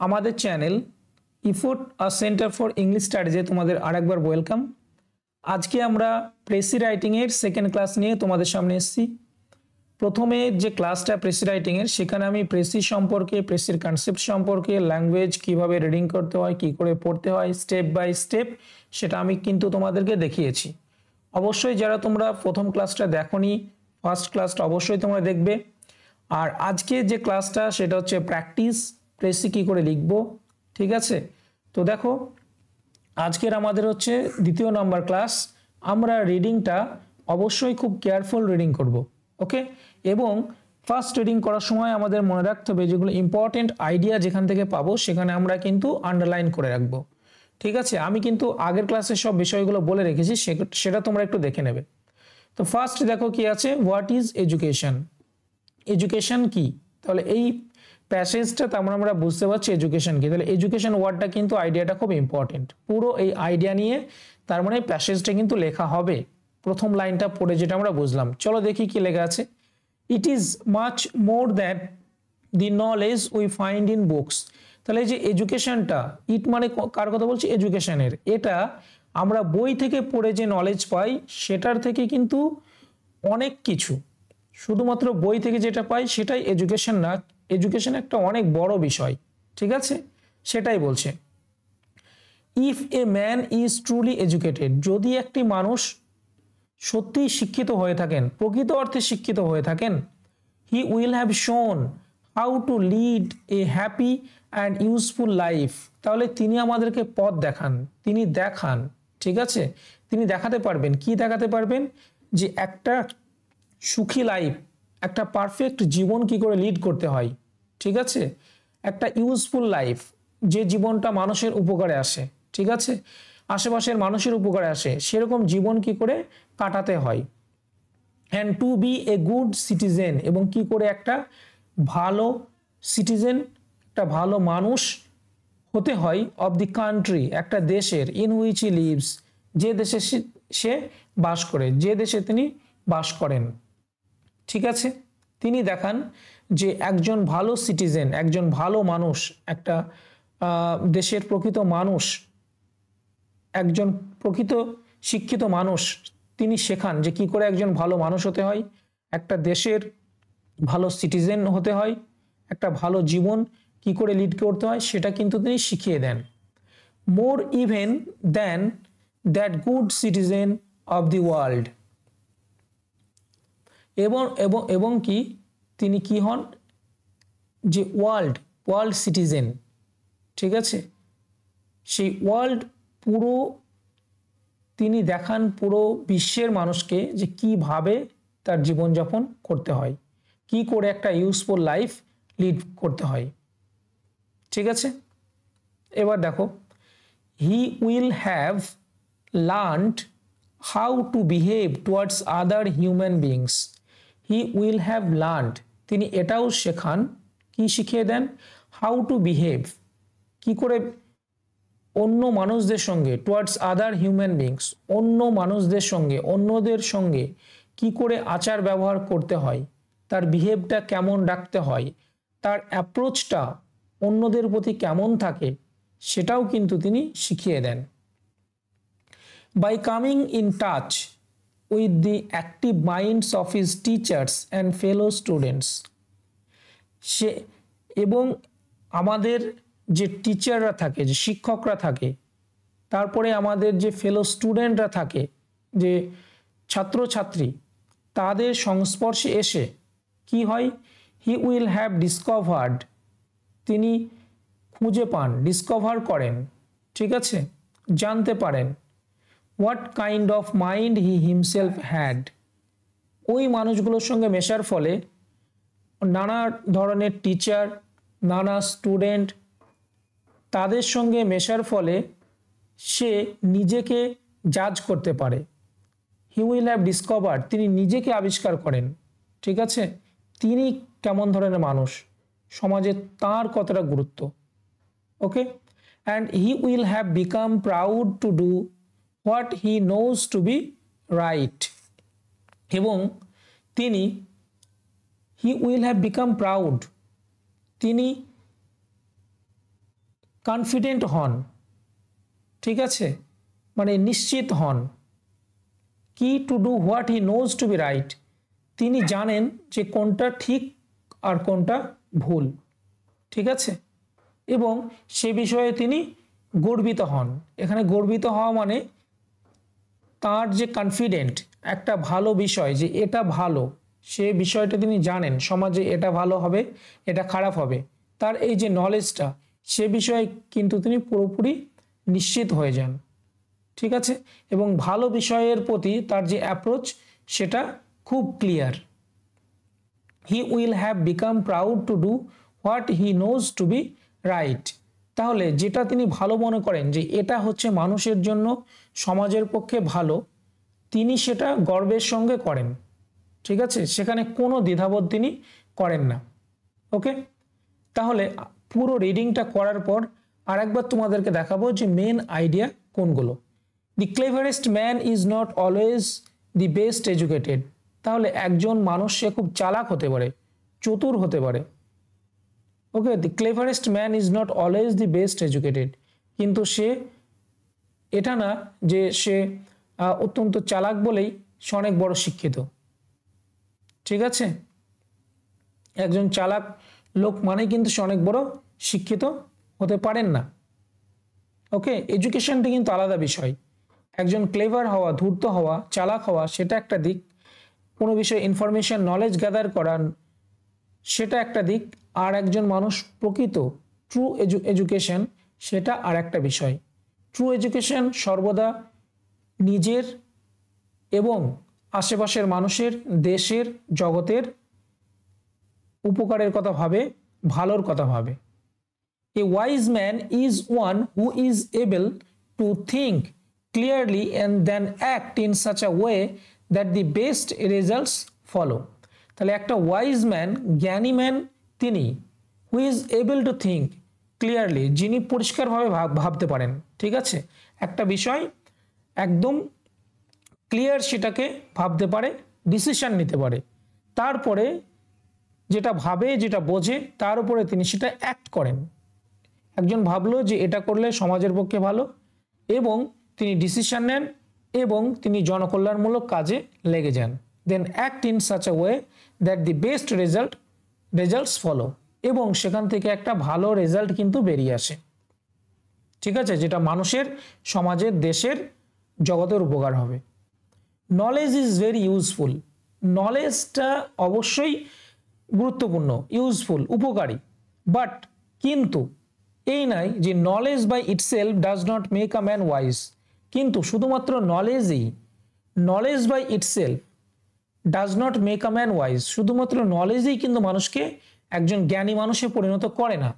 আমাদের channel effort a centre for English স্টাডিজে তোমাদের আরেকবার ওয়েলকাম। আজকে আমরা প্রেসি রাইটিংয়ের সেকেন্ড ক্লাস নিয়ে তোমাদের সামনে এসেছি। প্রথমে যে ক্লাসটা প্রেসি রাইটিংয়ের, সেখানে আমি প্রেসি সম্পর্কে, প্রেসির কনসেপ্ট সম্পর্কে, ল্যাঙ্গুয়েজ কিভাবে রিডিং করতে হয়, কি করে পড়তে হয়, স্টেপ বাই স্টেপ সেটা আমি কিন্তু তোমাদেরকে দেখিয়েছি। অবশ্যই যারা তোমরা প্রথম ক্লাসটা দেখোনি, ফার্স্ট ক্লাসটা অবশ্যই তোমরা দেখবে। আর আজকে যে ক্লাসটা সেটা হচ্ছে প্র্যাকটিস, প্রেসি কী করে লিখবো, ঠিক আছে? তো দেখো, আজকের আমাদের হচ্ছে দ্বিতীয় নাম্বার ক্লাস। আমরা রিডিংটা অবশ্যই খুব কেয়ারফুল রিডিং করব, ওকে? এবং ফার্স্ট রিডিং করার সময় আমাদের মনে রাখতে হবে যেগুলো ইম্পর্টেন্ট আইডিয়া যেখান থেকে পাবো সেখানে আমরা কিন্তু আন্ডারলাইন করে রাখবো, ঠিক আছে? আমি কিন্তু আগের ক্লাসে সব বিষয়গুলো বলে রেখেছি, সেটা তোমরা একটু দেখে নেবে। তো ফার্স্ট দেখো কি আছে, হোয়াট ইজ এডুকেশন। এডুকেশন কি? তাহলে এই প্যাসেজটা তেমন আমরা বুঝতে পারছি এডুকেশন কি। তাহলে এডুকেশন ওয়ার্ডটা কিন্তু আইডিয়াটা খুব ইম্পর্টেন্ট। পুরো এই আইডিয়া নিয়ে তার মানে প্যাসেজটা কিন্তু লেখা হবে। প্রথম লাইনটা পড়ে যেটা আমরা বুঝলাম, চলো দেখি কি লেখা আছে। It is much more than the knowledge we find in books. তাহলে এই যে এডুকেশনটা, ইট মানে কার কথা বলছি? এডুকেশনের। এটা আমরা বই থেকে পড়ে যে নলেজ পাই সেটার থেকে কিন্তু অনেক কিছু, শুধুমাত্র বই থেকে যেটা পাই সেটাই এডুকেশন না। এডুকেশন একটা অনেক বড় বিষয়, ঠিক আছে? সেটাই বলছে। If a man is truly educated, যদি একটি মানুষ সত্যিই শিক্ষিত হয়ে থাকেন, প্রকৃত অর্থে শিক্ষিত হয়ে থাকেন, হি উইল হ্যাভ শোন how to lead a happy and useful life. তাহলে তিনি আমাদেরকে পথ দেখান, তিনি দেখান, ঠিক আছে? তিনি দেখাতে পারবেন, কি দেখাতে পারবেন? যে একটা সুখী লাইফ, একটা পারফেক্ট জীবন কি করে লিড করতে হয়, ঠিক আছে? একটা ইউজফুল লাইফ, যে জীবনটা মানুষের উপকারে আসে, ঠিক আছে? আশেপাশের মানুষের উপকারে আসে, সেরকম জীবন কি করে কাটাতে হয়। And to be a good citizen, এবং কি করে একটা ভালো সিটিজেন, একটা ভালো মানুষ হতে হয়, অফ দি কান্ট্রি, একটা দেশের, ইন হুইচ হি লিভস, যে দেশে সে বাস করে, যে দেশে তিনি বাস করেন, ঠিক আছে? তিনি দেখান যে একজন ভালো সিটিজেন, একজন ভালো মানুষ, একটা দেশের প্রকৃত মানুষ, একজন প্রকৃত শিক্ষিত মানুষ, তিনি শেখান যে কি করে একজন ভালো মানুষ হতে হয়, একটা দেশের ভালো সিটিজেন হতে হয়, একটা ভালো জীবন কি করে লিড করতে হয় সেটা কিন্তু তিনি শিখিয়ে দেন। More even than that good citizen of the world, এবং এবং এবং কি তিনি কি হন? যে ওয়ার্ল্ড সিটিজেন, ঠিক আছে? সেই ওয়ার্ল্ড পুরো তিনি দেখান পুরো বিশ্বের মানুষকে যে কিভাবে তার জীবনযাপন করতে হয়, কি করে একটা ইউজফুল লাইফ লিড করতে হয়, ঠিক আছে? এবার দেখো, হি will have learned how to behave towards other human beings. He will have learned, তিনি এটাও শেখান, কি শিখিয়ে দেন? হাউ টু বিহেভ, কি করে অন্য মানুষদের সঙ্গে, টুয়ার্ডস আদার হিউম্যান বিংস, অন্য মানুষদের সঙ্গে, অন্যদের সঙ্গে কি করে আচার ব্যবহার করতে হয়, তার বিহেভটা কেমন রাখতে হয়, তার অ্যাপ্রোচটা অন্যদের প্রতি কেমন থাকে, সেটাও কিন্তু তিনি শিখিয়ে দেন। By coming in touch with the active minds of his teachers and fellow students, সে এবং আমাদের যে টিচাররা থাকে, যে শিক্ষকরা থাকে, তারপরে আমাদের যে ফেলো স্টুডেন্টরা থাকে, যে ছাত্রছাত্রী, তাদের সংস্পর্শে এসে কি হয়? হি উইল হ্যাভ ডিসকভার্ড, তিনি খুঁজে পান, ডিসকভার করেন, ঠিক আছে? জানতে পারেন। What kind of mind he himself had, ওই মানুষগুলোর সঙ্গে মেশার ফলে নানা ধরনের টিচার, নানা স্টুডেন্ট, তাদের সঙ্গে মেশার ফলে সে নিজেকে জাজ করতে পারে। হি উইল হ্যাভ ডিসকভার্ড, তিনি নিজেকে আবিষ্কার করেন, ঠিক আছে? তিনি কেমন ধরনের মানুষ, সমাজে তার কতটা গুরুত্ব, okay? And he will have become proud to do what he knows to be right, এবং তিনি he will have become proud, তিনি কনফিডেন্ট হন, ঠিক আছে, মানে নিশ্চিত হন কি to do what he knows to be right, তিনি জানেন যে কোনটা ঠিক আর কোনটা ভুল, ঠিক আছে, এবং সে বিষয়ে তিনি গর্বিত হন। এখানে গর্বিত হওয়া মানে তার যে কনফিডেন্ট একটা ভালো বিষয় যে এটা ভালো, সে বিষয়টা তিনি জানেন সমাজে এটা ভালো হবে এটা খারাপ হবে, তার এই যে নলেজটা সে বিষয়ে কিন্তু তিনি পুরোপুরি নিশ্চিত হয়ে যান, ঠিক আছে, এবং ভালো বিষয়ের প্রতি তার যে অ্যাপ্রোচ সেটা খুব clear. He will have become proud to do what he knows to be right, তাহলে যেটা তিনি ভালো মনে করেন যে এটা হচ্ছে মানুষের জন্য সমাজের পক্ষে ভালো, তিনি সেটা গর্বের সঙ্গে করেন, ঠিক আছে, সেখানে কোনো দ্বিধাবোধ তিনি করেন না। ওকে, তাহলে পুরো রিডিংটা করার পর আরেকবার তোমাদেরকে দেখাবো যে মেন আইডিয়া কোনগুলো। The cleverest man is not always the best educated, তাহলে একজন মানুষ সে খুব চালাক হতে পারে, চতুর হতে পারে। Okay, the cleverest man is not always the best educated, কিন্তু সে এটা না যে সে অত্যন্ত চালাক বলেই সে অনেক বড় শিক্ষিত, ঠিক আছে, একজন চালাক লোক মানে কিন্তু সে অনেক বড় শিক্ষিত হতে পারেন না। ওকে, এডুকেশনটা কিন্তু আলাদা বিষয়, একজন ক্লেভার হওয়া, ধূর্ত হওয়া, চালাক হওয়া সেটা একটা দিক, কোনো বিষয়ে ইনফরমেশন নলেজ গ্যাদার করা সেটা একটা দিক, আর একজন মানুষ প্রকৃত ট্রু এডুকেশন সেটা আর একটা বিষয়। ট্রু এডুকেশন সর্বদা নিজের এবং আশেপাশের মানুষের, দেশের, জগতের উপকারের কথা ভাবে, ভালোর কথা ভাবে। A wise man is one who is able to think clearly and then act in such a way that the best results follow. তাহলে একটা ওয়াইজ ম্যান, জ্ঞানী ম্যান তিনি, who is able to think clearly, যিনি পরিষ্কারভাবে ভাবতে পারেন, ঠিক আছে, একটা বিষয় একদম ক্লিয়ার সেটাকে ভাবতে পারে, ডিসিশন নিতে পারে, তারপরে যেটা ভাবে যেটা বোঝে তার উপরে তিনি সেটা অ্যাক্ট করেন। একজন ভাবলো যে এটা করলে সমাজের পক্ষে ভালো এবং তিনি ডিসিশন নেন এবং তিনি জনকল্যাণমূলক কাজে লেগে যান, then act in such a way that the best results follow, এবং সেখান থেকে একটা ভালো রেজাল্ট কিন্তু বেরিয়ে আসে, ঠিক আছে, যেটা মানুষের, সমাজের, দেশের, জগতের উপকার হবে। নলেজ ইজ ভেরি ইউজফুল, নলেজটা অবশ্যই গুরুত্বপূর্ণ, ইউজফুল, উপকারী, বাট কিন্তু এই নয় যে knowledge by itself does not make a man wise, কিন্তু শুধুমাত্র knowledge by itself does not make a man wise, শুধুমাত্র নলেজই কিন্তু মানুষকে একজন জ্ঞানী মানুষে পরিণত করে না।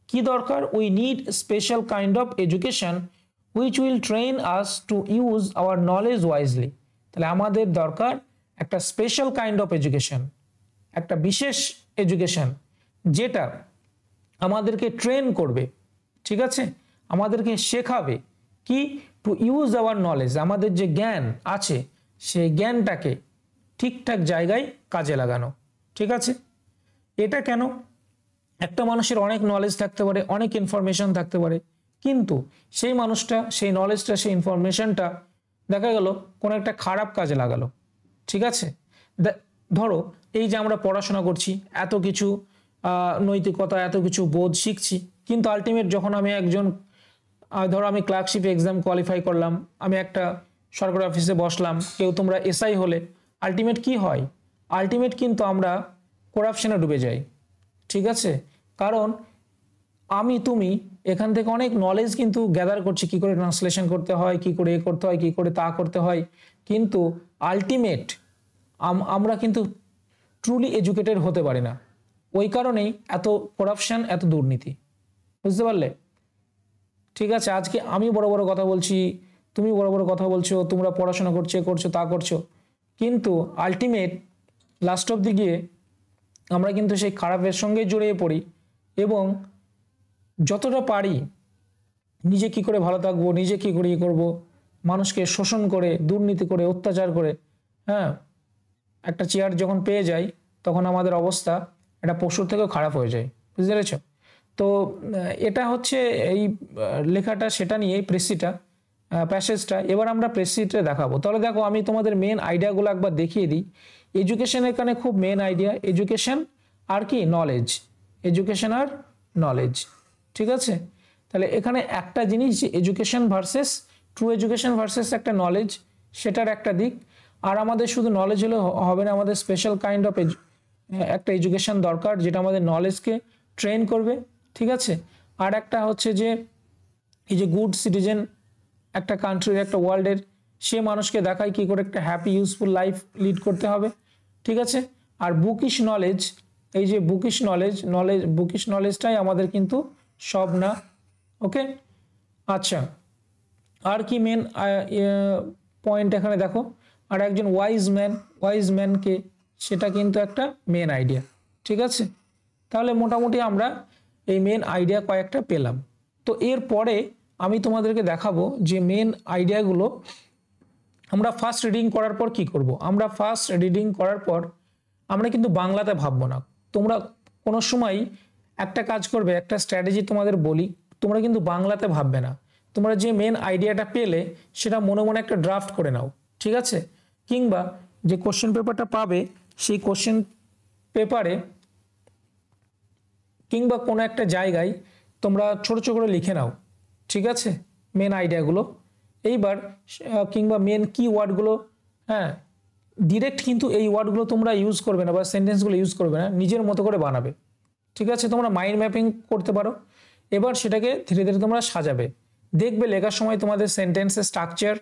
কি দরকার? We need special kind of education which will train us to use hour knowledge wisely, তাহলে আমাদের দরকার একটা স্পেশাল কাইন্ড অফ এডুকেশন, একটা বিশেষ এডুকেশন যেটা আমাদেরকে ট্রেন করবে, ঠিক আছে, আমাদেরকে শেখাবে কি টু ইউজ আওয়ার নলেজ, আমাদের যে জ্ঞান আছে সেই জ্ঞানটাকে ঠিকঠাক জায়গায় কাজে লাগানো, ঠিক আছে। এটা কেন? একটা মানুষের অনেক নলেজ থাকতে পারে, অনেক ইনফরমেশন থাকতে পারে, কিন্তু সেই মানুষটা সেই নলেজটা, সেই ইনফরমেশনটা দেখা গেল কোনো একটা খারাপ কাজে লাগালো, ঠিক আছে। ধরো এই যে আমরা পড়াশোনা করছি, এত কিছু নৈতিকতা, এত কিছু বোধ শিখছি, কিন্তু আলটিমেট যখন আমি একজন, ধরো আমি ক্লার্কশিপ এক্সাম কোয়ালিফাই করলাম, আমি একটা সরকারি অফিসে বসলাম, কেউ তোমরা এসআই হলে, আলটিমেট কি হয়? আলটিমেট কিন্তু আমরা করাপশনে ডুবে যাই, ঠিক আছে, কারণ আমি তুমি এখান থেকে অনেক নলেজ কিন্তু গ্যাদার করছি, কি করে ট্রান্সলেশন করতে হয়, কি করে এ করতে হয়, কি করে তা করতে হয়, কিন্তু আলটিমেট আমরা কিন্তু ট্রুলি এডুকেটেড হতে পারি না। ওই কারণেই এত করাপশন, এত দুর্নীতি, বুঝতে পারলে? ঠিক আছে, আজকে আমি বড় বড় কথা বলছি, তুমি বড় বড় কথা বলছো, তোমরা পড়াশোনা করছো তা করছো, কিন্তু আলটিমেট লাস্ট অফ দি গিয়ে আমরা কিন্তু সেই খারাপের সঙ্গে জড়িয়ে পড়ি এবং যতটা পারি নিজে কি করে ভালো থাকবো, নিজে কি করে করবো, মানুষকে শোষণ করে, দুর্নীতি করে, অত্যাচার করে, হ্যাঁ, একটা চেয়ার যখন পেয়ে যাই তখন আমাদের অবস্থা একটা পশুর থেকেও খারাপ হয়ে যায়, বুঝতে পেরেছ? তো এটা হচ্ছে এই লেখাটা সেটা নিয়ে প্রেসিটা প্যাসেজটা। এবার আমরা প্রেসিটে দেখাবো। তাহলে দেখো আমি তোমাদের মেন আইডিয়াগুলো একবার দেখিয়ে দিই। এডুকেশন এখানে খুব মেন আইডিয়া, এডুকেশন আর কি নলেজ, এডুকেশন আর নলেজ, ঠিক আছে। তাহলে এখানে একটা জিনিস যে education versus true education versus একটা নলেজ, সেটার একটা দিক। আর আমাদের শুধু নলেজ হলে হবে না, আমাদের স্পেশাল কাইন্ড অফ একটা এডুকেশন দরকার যেটা আমাদের নলেজকে ট্রেন করবে, ঠিক আছে। আর একটা হচ্ছে যে এই যে গুড সিটিজেন একটা কান্ট্রির, একটা ওয়ার্ল্ডের, সে মানুষকে দেখায় কী করে একটা হ্যাপি ইউজফুল লাইফ লিড করতে হবে, ঠিক আছে। আর বুকিশ নলেজ, এই যে বুকিশ বুকিশ নলেজটাই আমাদের কিন্তু সব না, ওকে। আচ্ছা, আর কি মেন পয়েন্ট এখানে দেখো, আর একজন ওয়াইজ ম্যানকে, সেটা কিন্তু একটা মেন আইডিয়া, ঠিক আছে। তাহলে মোটামুটি আমরা এই মেন আইডিয়া কয়েকটা পেলাম। তো এরপরে আমি তোমাদেরকে দেখাবো যে মেন আইডিয়াগুলো আমরা ফার্স্ট রিডিং করার পর কি করব। আমরা ফার্স্ট রিডিং করার পর আমরা কিন্তু বাংলাতে ভাববো না। তোমরা কোনো সময় একটা কাজ করবে, একটা স্ট্র্যাটেজি তোমাদের বলি, তোমরা কিন্তু বাংলাতে ভাববে না। তোমরা যে মেন আইডিয়াটা পেলে সেটা মনে মনে একটা ড্রাফট করে নাও, ঠিক আছে। কিংবা যে কোশ্চেন পেপারটা পাবে সেই কোশ্চেন পেপারে কিংবা কোনো একটা জায়গায় তোমরা ছোট ছোট করে লিখে নাও, ঠিক আছে, মেন আইডিয়াগুলো। এইবার কিংবা মেন কি ওয়ার্ডগুলো, হ্যাঁ, ডিরেক্ট কিন্তু এই ওয়ার্ডগুলো তোমরা ইউজ করবে না বা সেন্টেন্সগুলো ইউজ করবে না, নিজের মতো করে বানাবে, ঠিক আছে। তোমরা মাইন্ড ম্যাপিং করতে পারো। এবার সেটাকে ধীরে ধীরে তোমরা সাজাবে, দেখবে লেখার সময় তোমাদের সেন্টেন্সের স্ট্রাকচার,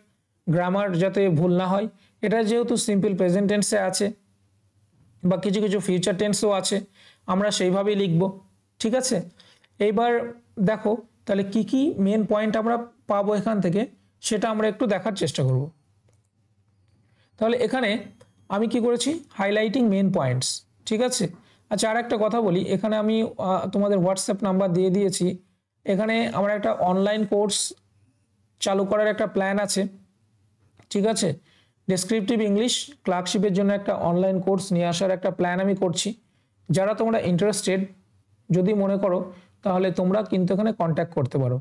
গ্রামার যাতে ভুল না হয়। এটা যেহেতু সিম্পল প্রেজেন্ট টেন্সে আছে বা কিছু কিছু ফিউচার টেন্সও আছে, আমরা সেইভাবেই লিখব, ঠিক আছে। এইবার দেখো তাহলে কি কি মেন পয়েন্ট আমরা পাবো এখান থেকে, সেটা আমরা একটু দেখার চেষ্টা করব। তাহলে এখানে আমি কি করেছি, হাইলাইটিং মেন পয়েন্টস, ঠিক আছে। আচ্ছা, আর একটা কথা বলি, এখানে আমি তোমাদের হোয়াটসঅ্যাপ নাম্বার দিয়ে দিয়েছি। এখানে আমার একটা অনলাইন কোর্স চালু করার একটা প্ল্যান আছে, ঠিক আছে। ডেসক্রিপটিভ ইংলিশ ক্লার্কশিপের জন্য একটা অনলাইন কোর্স নিয়ে আসার একটা প্ল্যান আমি করছি। যারা তোমরা ইন্টারেস্টেড যদি মনে করো, তাহলে তোমরা কিন্তু এখানে কন্ট্যাক্ট করতে পারো,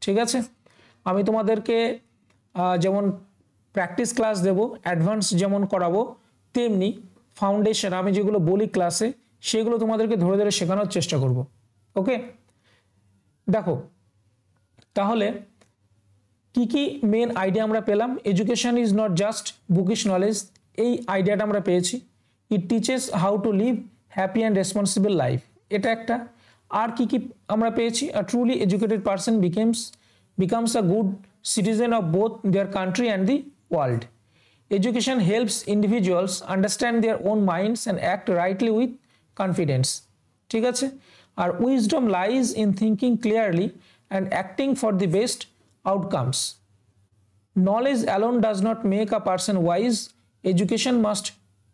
ঠিক আছে। আমি তোমাদেরকে যেমন প্র্যাকটিস ক্লাস দেব, অ্যাডভান্স যেমন করাবো, তেমনি ফাউন্ডেশন আমি যেগুলো বলি ক্লাসে, সেগুলো তোমাদেরকে ধরে ধরে শেখানোর চেষ্টা করব, ওকে। দেখো তাহলে কি কি মেন আইডিয়া আমরা পেলাম। Education is not just bookish knowledge, এই আইডিয়াটা আমরা পেয়েছি। It teaches how to live happy and responsible life, এটা একটা। আর কি কি আমরা পেয়েছি, a truly educated person becomes a good citizen of both their country and the world. Education helps individuals understand their own minds and act rightly with confidence, ঠিক আছে। আর wisdom lies in thinking clearly and acting for the best outcomes. Knowledge alone does not make a person wise. Education must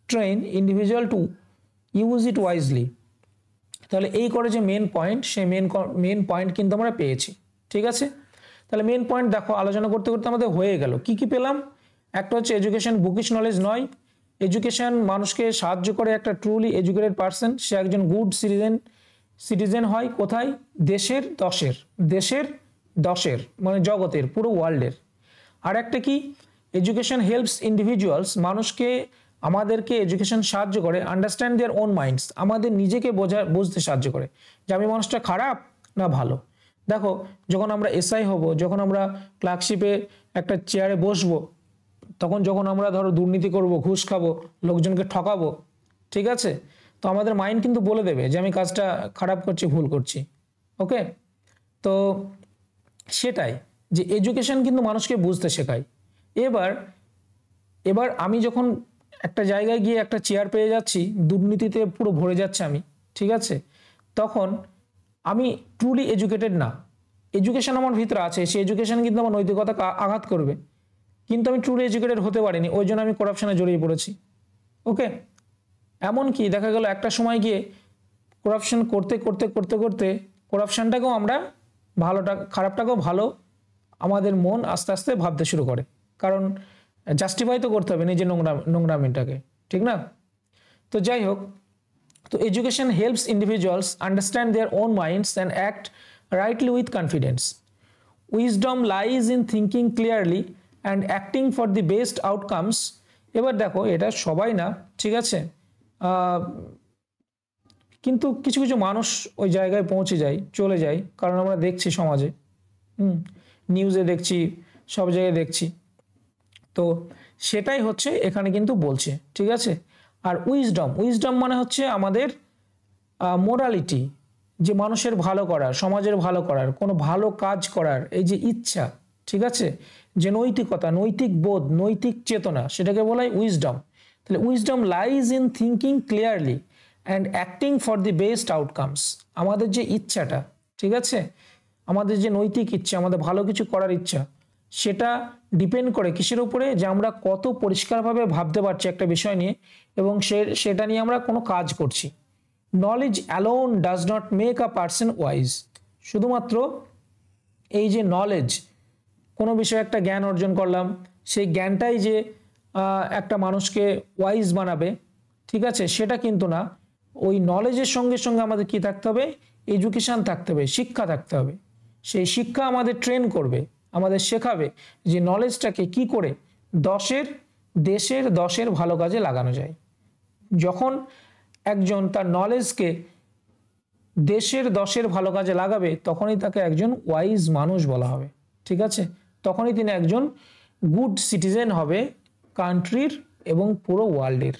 train individual to use it wisely. তাহলে এই করে যে main point, সেই main point কিন্তু আমরা পেয়েছি, ঠিক আছে। তাহলে মেন পয়েন্ট দেখো আলোচনা করতে করতে আমাদের হয়ে গেল। কি কি পেলাম, একটা হচ্ছে এডুকেশন বুকিশ নলেজ নয়, এডুকেশন মানুষকে সাহায্য করে, একটা ট্রুলি এডুকেটেড পারসন সে একজন গুড সিটিজেন হয়, কোথায়, দেশের দশের মানে জগতের, পুরো ওয়ার্ল্ডের। আর একটা কি, এডুকেশন হেল্পস ইন্ডিভিজুয়ালস, আমাদেরকে এডুকেশন সাহায্য করে আন্ডারস্ট্যান্ড দেয়ার ওন মাইন্ডস, আমাদের নিজেকে বুঝতে সাহায্য করে যে আমি মানুষটা খারাপ না ভালো। দেখো যখন আমরা এসআই হব, যখন আমরা ক্লার্কশিপে একটা চেয়ারে বসবো, তখন যখন আমরা ধরো দুর্নীতি করব, ঘুষ খাবো, লোকজনকে ঠকাবো, ঠিক আছে, তো আমাদের মাইন্ড কিন্তু বলে দেবে যে আমি কাজটা খারাপ করছি, ভুল করছি, ওকে। তো সেটাই যে এডুকেশন কিন্তু মানুষকে বুঝতে শেখায়। এবার আমি যখন একটা জায়গায় গিয়ে একটা চেয়ার পেয়ে যাচ্ছি, দুর্নীতিতে পুরো ভরে যাচ্ছে আমি, ঠিক আছে, তখন আমি ট্রুলি এডুকেটেড না। এডুকেশন আমার ভিতরে আছে, সেই এডুকেশন কিন্তু আমার নৈতিকতা আঘাত করবে, কিন্তু আমি ট্রুলি এডুকেটেড হতে পারিনি, ওই জন্য আমি করাপশনে জড়িয়ে পড়েছি, ওকে। এমনকি দেখা গেল একটা সময় গিয়ে করাপশন করতে করতে করতে করতে করাপশনটাকেও আমরা খারাপটাকেও ভালো আমাদের মন আস্তে আস্তে ভাবতে শুরু করে, কারণ জাস্টিফাই তো করতে হবে নিজের নোংরামিটাকে, ঠিক না। তো যাই হোক, তো education helps individuals understand their own minds and act rightly with confidence. Wisdom lies in thinking clearly and acting for the best outcomes. এবার দেখো এটা সবাই না, ঠিক আছে, কিন্তু কিছু কিছু মানুষ ওই জায়গায় পৌঁছে যায়, চলে যায়, কারণ আমরা দেখছি সমাজে, নিউজে দেখছি, সব জায়গায় দেখছি। তো সেটাই হচ্ছে এখানে কিন্তু বলছে, ঠিক আছে। আর উইজডম মানে হচ্ছে আমাদের মোরালিটি, যে মানুষের ভালো করার, সমাজের ভালো করার, কোনো ভালো কাজ করার এই যে ইচ্ছা, ঠিক আছে, যে নৈতিকতা, নৈতিক বোধ, নৈতিক চেতনা, সেটাকে বলা হয় উইজডম। তাহলে wisdom lies in thinking clearly and acting for the best outcomes. আমাদের যে ইচ্ছাটা, ঠিক আছে, আমাদের যে নৈতিক ইচ্ছা, আমাদের ভালো কিছু করার ইচ্ছা, সেটা ডিপেন্ড করে কিসের উপরে, যে আমরা কত পরিষ্কারভাবে ভাবতে পারছি একটা বিষয় নিয়ে এবং সেটা নিয়ে আমরা কোনো কাজ করছি। Knowledge alone does not make a person wise. শুধুমাত্র এই যে নলেজ, কোনো বিষয়ে একটা জ্ঞান অর্জন করলাম, সেই জ্ঞানটাই যে একটা মানুষকে ওয়াইজ বানাবে, ঠিক আছে, সেটা কিন্তু না। ওই নলেজের সঙ্গে সঙ্গে আমাদের কি থাকতে হবে, এডুকেশান থাকতে হবে, শিক্ষা থাকতে হবে। সেই শিক্ষা আমাদের ট্রেন করবে, আমাদের শেখাবে যে নলেজটাকে কি করে দেশের 10-এর ভালো কাজে লাগানো যায়। যখন একজন তার নলেজকে দেশের 10-এর ভালো কাজে লাগাবে, তখনই তাকে একজন ওয়াইজ মানুষ বলা হবে, ঠিক আছে, তখনই তিনি একজন গুড সিটিজেন হবে কান্ট্রির এবং পুরো ওয়ার্ল্ডের।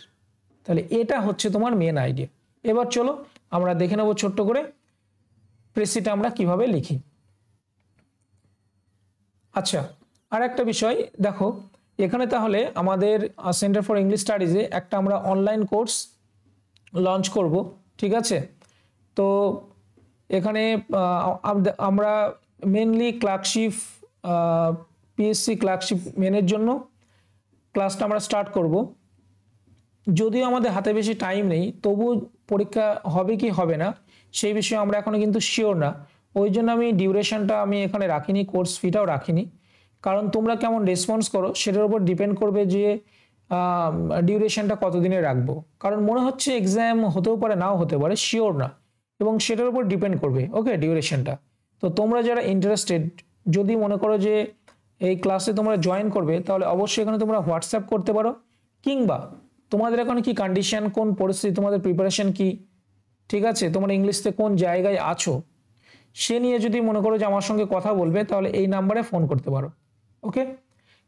তাহলে এটা হচ্ছে তোমার মেন আইডিয়া। এবার চলো আমরা দেখে নেব ছোট্ট করে প্রেসিটা আমরা কিভাবে লিখি। আচ্ছা, আর একটা বিষয় দেখো, এখানে তাহলে আমাদের সেন্টার ফর ইংলিশ স্টাডিজে একটা আমরা অনলাইন কোর্স লঞ্চ করব, ঠিক আছে। তো এখানে আমরা মেনলি ক্লার্কশিপ, পিএসসি ক্লার্কশিপ মেনের জন্য ক্লাসটা আমরা স্টার্ট করব। যদিও আমাদের হাতে বেশি টাইম নেই, তবু পরীক্ষা হবে কি হবে না সেই বিষয়ে আমরা এখনো কিন্তু শিওর না। ওই জন্য আমি ডিউরেশনটা আমি এখানে রাখিনি, কোর্স ফিটাও রাখিনি, কারণ তোমরা কেমন রেসপন্স করো সেটার উপর ডিপেন্ড করবে যে ডিউরেশনটা কতদিনে রাখবো। কারণ মনে হচ্ছে এক্সাম হতেও পারে, নাও হতে পারে, শিওর না, এবং সেটার উপর ডিপেন্ড করবে ওকে ডিউরেশনটা। তো তোমরা যারা ইন্টারেস্টেড, যদি মনে করো যে এই ক্লাসে তোমরা জয়েন করবে, তাহলে অবশ্যই এখানে তোমরা হোয়াটসঅ্যাপ করতে পারো, কিংবা তোমাদের এখন কি কন্ডিশন, কোন পরিস্থিতি, তোমাদের প্রিপারেশন কি, ঠিক আছে, তোমরা ইংলিশে কোন জায়গায় আছো, সে নিয়ে যদি মনে করো যে আমার সঙ্গে কথা বলবে, তাহলে এই নাম্বারে ফোন করতে পারো। ওকে,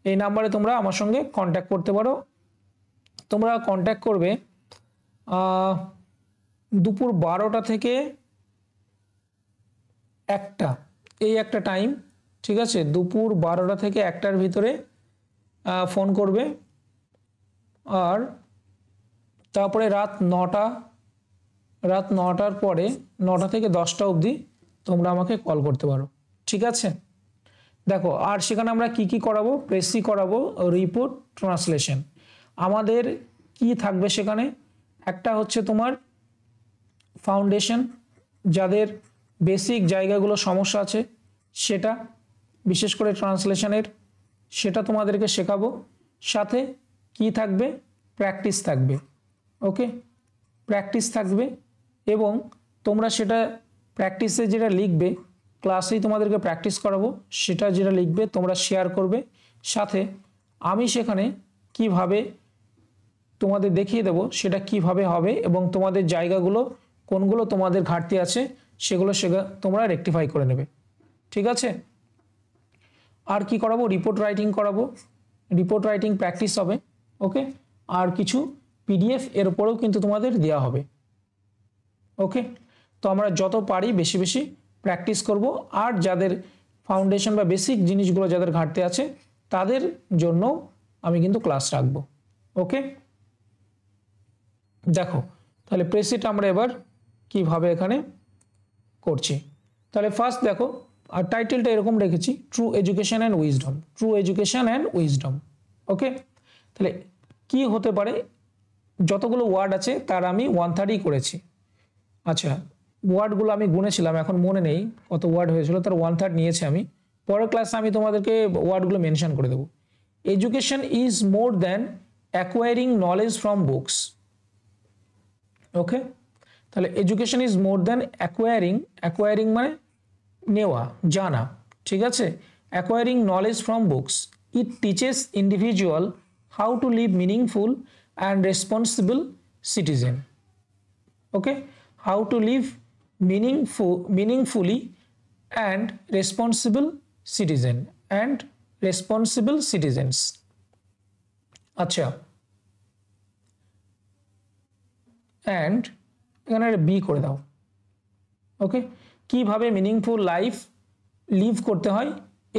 এই নাম্বারে তোমরা আমার সঙ্গে কন্ট্যাক্ট করতে পারো। তোমরা কন্ট্যাক্ট করবে দুপুর 12টা থেকে 1টা, এই একটা টাইম, ঠিক আছে, দুপুর 12টা থেকে 1টার ভিতরে ফোন করবে। আর তারপরে রাত 9টার পরে 9টা থেকে 10টা অবধি তোমরা আমাকে কল করতে পারো, ঠিক আছে। দেখো, আর সেখানে আমরা কি কি করাবো, প্রেসি করাবো, রিপোর্ট, ট্রান্সলেশন। আমাদের কি থাকবে সেখানে, একটা হচ্ছে তোমার ফাউন্ডেশন, যাদের বেসিক জায়গাগুলো সমস্যা আছে সেটা, বিশেষ করে ট্রান্সলেশনের, সেটা তোমাদেরকে শেখাবো। সাথে কি থাকবে, প্র্যাকটিস থাকবে, ওকে, প্র্যাকটিস থাকবে, এবং তোমরা সেটা প্র্যাকটিসে যেটা লিখবে, ক্লাসেই তোমাদেরকে প্র্যাকটিস করাবো, সেটা যেটা লিখবে তোমরা শেয়ার করবে। সাথে আমি সেখানে কিভাবে তোমাদের দেখিয়ে দেবো সেটা কিভাবে হবে, এবং তোমাদের জায়গাগুলো কোনগুলো তোমাদের ঘাটতি আছে সেগুলো তোমরা রেকটিফাই করে নেবে, ঠিক আছে। আর কি করাবো, রিপোর্ট রাইটিং করাবো, রিপোর্ট রাইটিং প্র্যাকটিস হবে, ওকে। আর কিছু পিডিএফ এর উপরেও কিন্তু তোমাদের দেওয়া হবে, ওকে। তো আমরা যত পারি বেশি বেশি প্র্যাকটিস করব। আর যাদের ফাউন্ডেশন বা বেসিক জিনিসগুলো যাদের ঘাটতি আছে তাদের জন্য আমি কিন্তু ক্লাস রাখবো, ওকে। দেখো তাহলে প্রেসিট আমরা এবার কিভাবে এখানে করছি। তাহলে ফার্স্ট দেখো, আর টাইটেলটা এরকম রেখেছি, true education and wisdom, true education and wisdom, okay. তাহলে কি হতে পারে, যতগুলো ওয়ার্ড আছে তার আমি 130 করেছি। আচ্ছা, ওয়ার্ডগুলো আমি গুনেছিলাম, এখন মনে নেই কত ওয়ার্ড হয়েছিল, তার 1/3 নিয়েছি আমি। পরের ক্লাসে আমি তোমাদেরকে ওয়ার্ডগুলো মেনশন করে দেবো। Education is more than acquiring knowledge from books, okay. তাহলে education is more than acquiring, acquiring মানে নেওয়া, জানা, ঠিক আছে। Acquiring knowledge from books, it teaches individual how to live meaningful and responsible citizen. Okay, how to live meaningfully and responsible citizen and responsible citizens। আচ্ছা, and এখানে B করে দাও। ওকে, কিভাবে মিনিংফুল লাইফ লিভ করতে হয়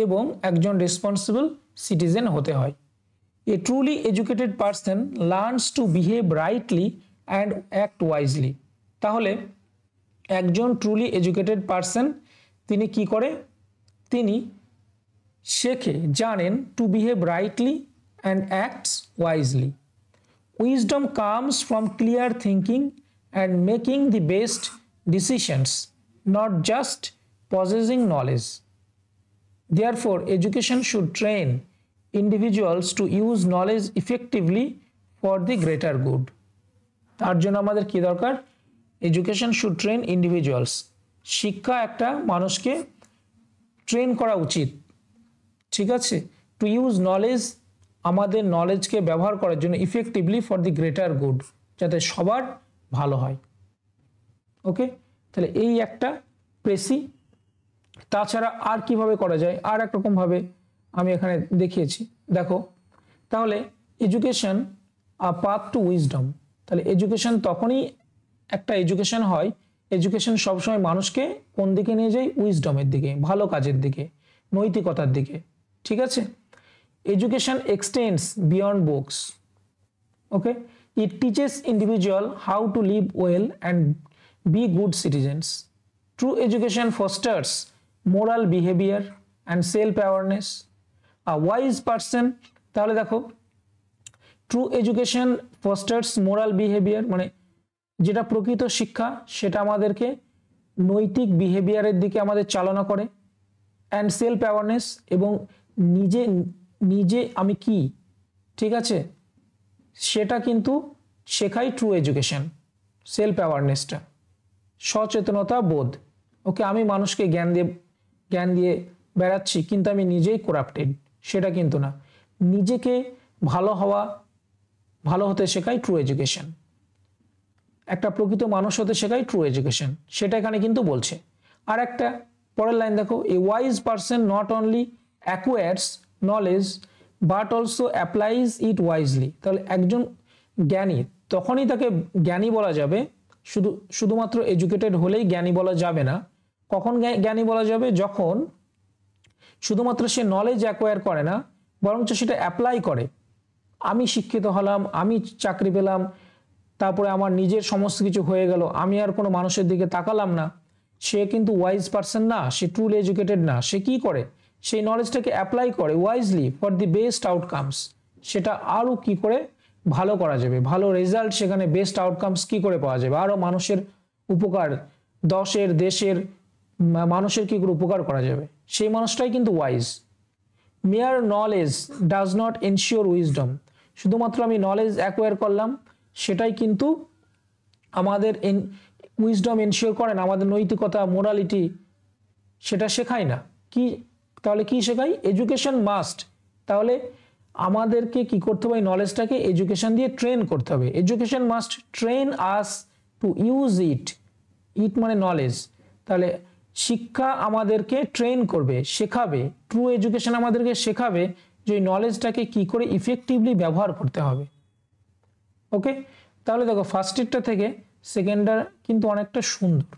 এবং একজন রেসপন্সিবল সিটিজেন হতে হয়। A truly educated person learns two behave rightly and act wisely. তাহলে একজন ট্রুলি এডুকেটেড পারসন তিনি কি করে, তিনি শেখে, জানেন, two behave rightly and acts wisely. Wisdom comes from clear thinking and making the best decisions, not just possessing knowledge. Therefore, education should train individuals to use knowledge effectively for the greater good। তার জন্য আমাদের কি দরকার? Education should train individuals, শিক্ষা একটা মানুষকে train করা উচিত, ঠিক আছে। টু ইউজ নলেজ, আমাদের নলেজকে ব্যবহার করার জন্য, effectively for the greater good, যাতে সবার ভালো হয়। ওকে, তাহলে এই একটা প্রেসি। তাছাড়া আর কিভাবে করা যায়, আর একরকমভাবে আমি এখানে দেখিয়েছি, দেখো। তাহলে education a path to wisdom, তাহলে এডুকেশন তখনই একটা এডুকেশন হয়, এডুকেশন সবসময় মানুষকে কোন দিকে নিয়ে যায়? উইজডমের দিকে, ভালো কাজের দিকে, নৈতিকতার দিকে, ঠিক আছে। Education extends beyond books. Okay, it teaches individual how to live well and be good citizens. True education fosters moral behaviour and self awareness. A wise person, তাহলে দেখো, true education fosters moral behaviour মানে যেটা প্রকৃত শিক্ষা, সেটা আমাদেরকে নৈতিক বিহেভিয়ারের দিকে আমাদের চালনা করে। অ্যান্ড সেলফ অ্যাওয়ারনেস, এবং নিজে নিজে আমি কি, ঠিক আছে, সেটা কিন্তু শেখাই ট্রু এডুকেশন। সেলফ অ্যাওয়ারনেসটা, সচেতনতা বোধ। ওকে, আমি মানুষকে জ্ঞান দিয়ে বেড়াচ্ছি কিন্তু আমি নিজেই করাপ্টেড, সেটা কিন্তু না। নিজেকে ভালো হতে শেখাই ট্রু এডুকেশন, একটা প্রকৃত মানুষ হতে শেখাই ট্রু এডুকেশন, সেটা এখানে কিন্তু বলছে। আর একটা পরের লাইন দেখো, a wise person not only acquires knowledge but also applies it wisely. তাহলে একজন জ্ঞানী, তখনই তাকে জ্ঞানী বলা যাবে, শুধুমাত্র এডুকেটেড হলেই জ্ঞানী বলা যাবে না। কখন জ্ঞানী বলা যাবে? যখন শুধুমাত্র সে নলেজ অ্যাকোয়ার করে না, বরঞ্চ সেটা অ্যাপ্লাই করে। আমি শিক্ষিত হলাম, আমি চাকরি পেলাম, তারপরে আমার নিজের সমস্ত কিছু হয়ে গেল, আমি আর কোনো মানুষের দিকে তাকালাম না, সে কিন্তু ওয়াইজ পারসন না, সে ট্রুলি এডুকেটেড না। সে কি করে? সেই নলেজটাকে অ্যাপ্লাই করে wisely for the best outcomes. সেটা আরও কি করে ভালো করা যাবে, ভালো রেজাল্ট, সেখানে বেস্ট আউটকামস কি করে পাওয়া যাবে, আরও মানুষের উপকার, দেশের মানুষের কি করে উপকার করা যাবে, সেই মানুষটাই কিন্তু wise. Mere knowledge does not ensure wisdom. শুধুমাত্র আমি নলেজ অ্যাকোয়ার করলাম, সেটাই কিন্তু আমাদের উইজডম এনশিওর করে না, আমাদের নৈতিকতা, মোরালিটি সেটা শেখায় না। তাহলে কি শেখাই? Education must. তাহলে আমাদেরকে কি করতে হবে? নলেজটাকে এডুকেশন দিয়ে ট্রেন করতে হবে। Education must train us to use it. It মানে নলেজ। তাহলে শিক্ষা আমাদেরকে ট্রেন করবে, শেখাবে। ট্রু এডুকেশন আমাদেরকে শেখাবে যে এই নলেজটাকে কি করে ইফেক্টিভলি ব্যবহার করতে হবে। ওকে, তাহলে দেখো ফার্স্টেরটা থেকে সেকেন্ডটা কিন্তু অনেকটা সুন্দর,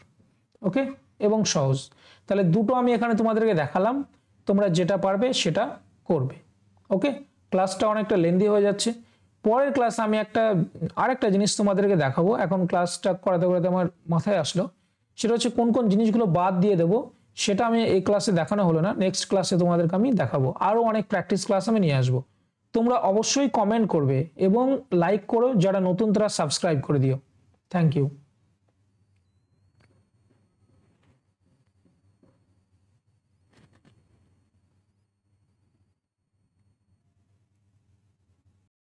ওকে, এবং সহজ। তাহলে দুটো আমি এখানে তোমাদেরকে দেখালাম, তোমরা যেটা পারবে সেটা করবে। ওকে, ক্লাসটা অনেকটা লেন্দি হয়ে যাচ্ছে। পরের ক্লাসে আমি আরেকটা জিনিস তোমাদেরকে দেখাবো। এখন ক্লাসটা করাতে করাতে আমার মাথায় আসলো, সেটা হচ্ছে কোন কোন জিনিসগুলো বাদ দিয়ে দেবো, সেটা আমি এই ক্লাসে দেখানো হলো না, নেক্সট ক্লাসে তোমাদেরকে আমি দেখাবো। আরও অনেক প্র্যাকটিস ক্লাস আমি নিয়ে আসবো। তোমরা অবশ্যই কমেন্ট করবে এবং লাইক করো, যারা নতুন তারা সাবস্ক্রাইব করে দিও। Thank you.